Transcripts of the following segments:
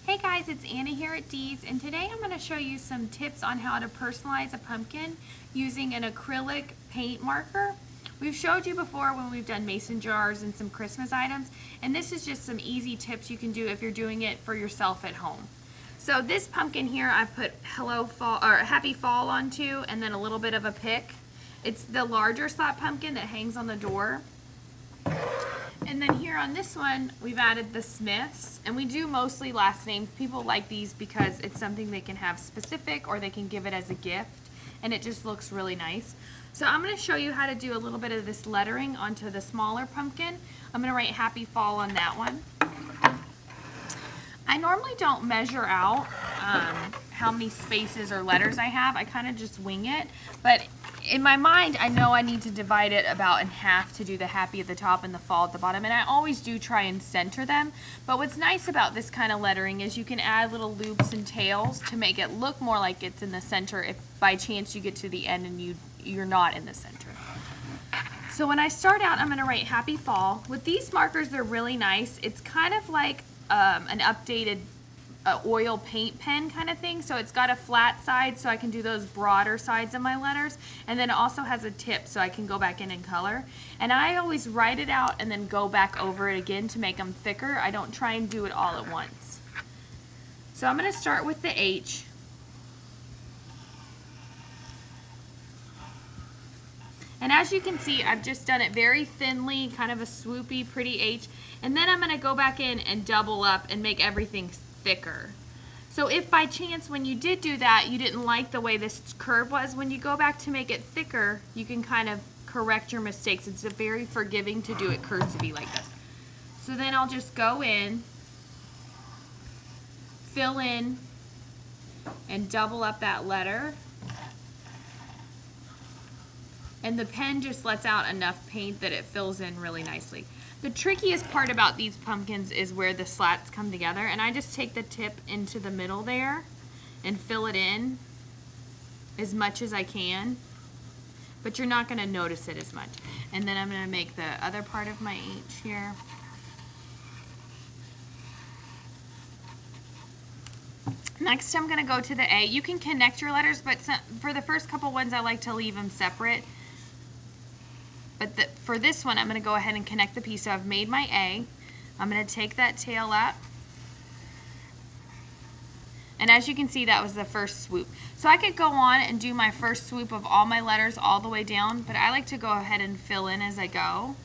Hey guys, it's Anna here at Dee's, and today I'm going to show you some tips on how to personalize a pumpkin using an acrylic paint marker. We've showed you before when we've done mason jars and some Christmas items, and this is just some easy tips you can do if you're doing it for yourself at home. So this pumpkin here I put Hello Fall or Happy Fall onto, and then a little bit of a pick. It's the larger slat pumpkin that hangs on the door. And then here on this one, we've added the Smiths, and we do mostly last names. People like these because it's something they can have specific or they can give it as a gift, and it just looks really nice. So I'm going to show you how to do a little bit of this lettering onto the smaller pumpkin. I'm going to write Happy Fall on that one. I normally don't measure out how many spaces or letters I have. I kind of just wing it, but in my mind, I know I need to divide it about in half to do the happy at the top and the fall at the bottom, and I always do try and center them. But what's nice about this kind of lettering is you can add little loops and tails to make it look more like it's in the center if by chance you get to the end and you're not in the center. So when I start out, I'm going to write Happy Fall. With these markers, they're really nice. It's kind of like an updated oil paint pen kind of thing. So it's got a flat side so I can do those broader sides of my letters, and then it also has a tip so I can go back in and color. And I always write it out and then go back over it again to make them thicker. I don't try and do it all at once. So I'm going to start with the H. And as you can see, I've just done it very thinly, kind of a swoopy, pretty H. And then I'm going to go back in and double up and make everything thicker. So if by chance when you did do that, you didn't like the way this curve was, when you go back to make it thicker, you can kind of correct your mistakes. It's very forgiving to do it cursive-y like this. So then I'll just go in, fill in, and double up that letter. And the pen just lets out enough paint that it fills in really nicely. The trickiest part about these pumpkins is where the slats come together, and I just take the tip into the middle there and fill it in as much as I can, but you're not going to notice it as much. And then I'm going to make the other part of my H here. Next I'm going to go to the A. You can connect your letters, but for the first couple ones I like to leave them separate. But for this one, I'm going to go ahead and connect the piece. So I've made my A. I'm going to take that tail up. And as you can see, that was the first swoop. So I could go on and do my first swoop of all my letters all the way down, but I like to go ahead and fill in as I go.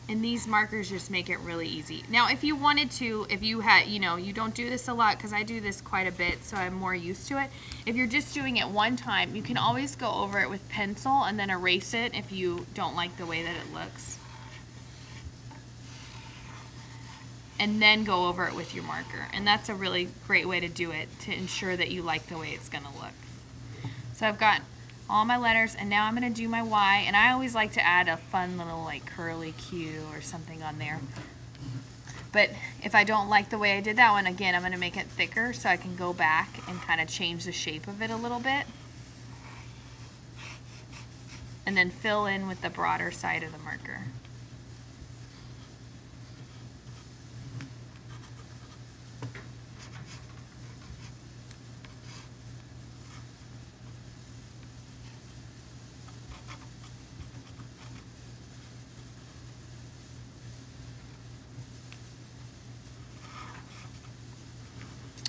And these markers just make it really easy. Now, if you wanted to, if you had, you don't do this a lot because I do this quite a bit, so I'm more used to it. If you're just doing it one time, you can always go over it with pencil and then erase it if you don't like the way that it looks. And then go over it with your marker. And that's a really great way to do it to ensure that you like the way it's going to look. So I've got all my letters, and now I'm going to do my Y, and I always like to add a fun little like curly Q or something on there. But if I don't like the way I did that one, again, I'm going to make it thicker so I can go back and kind of change the shape of it a little bit. And then fill in with the broader side of the marker.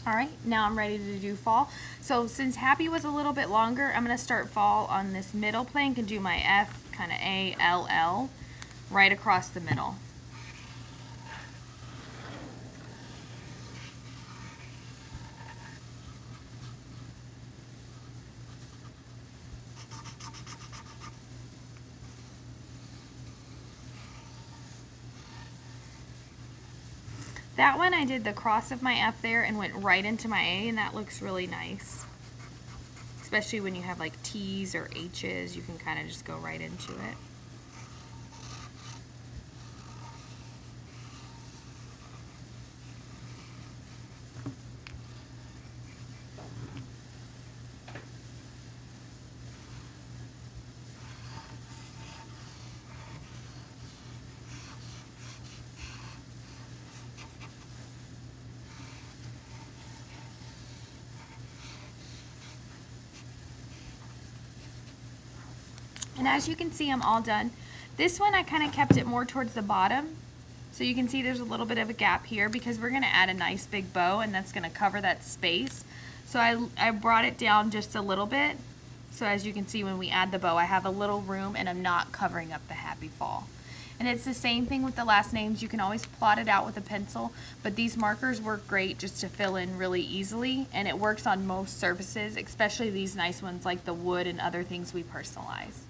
All right, now I'm ready to do fall. So since happy was a little bit longer, I'm going to start fall on this middle plank and do my F, kind of A, L, L, right across the middle. That one I did the cross of my F there and went right into my A, and that looks really nice. Especially when you have like T's or H's, you can kind of just go right into it. And as you can see, I'm all done. This one, I kind of kept it more towards the bottom. So you can see there's a little bit of a gap here because we're gonna add a nice big bow and that's gonna cover that space. So I brought it down just a little bit. So as you can see, when we add the bow, I have a little room and I'm not covering up the happy fall. And it's the same thing with the last names. You can always plot it out with a pencil, but these markers work great just to fill in really easily, and it works on most surfaces, especially these nice ones like the wood and other things we personalize.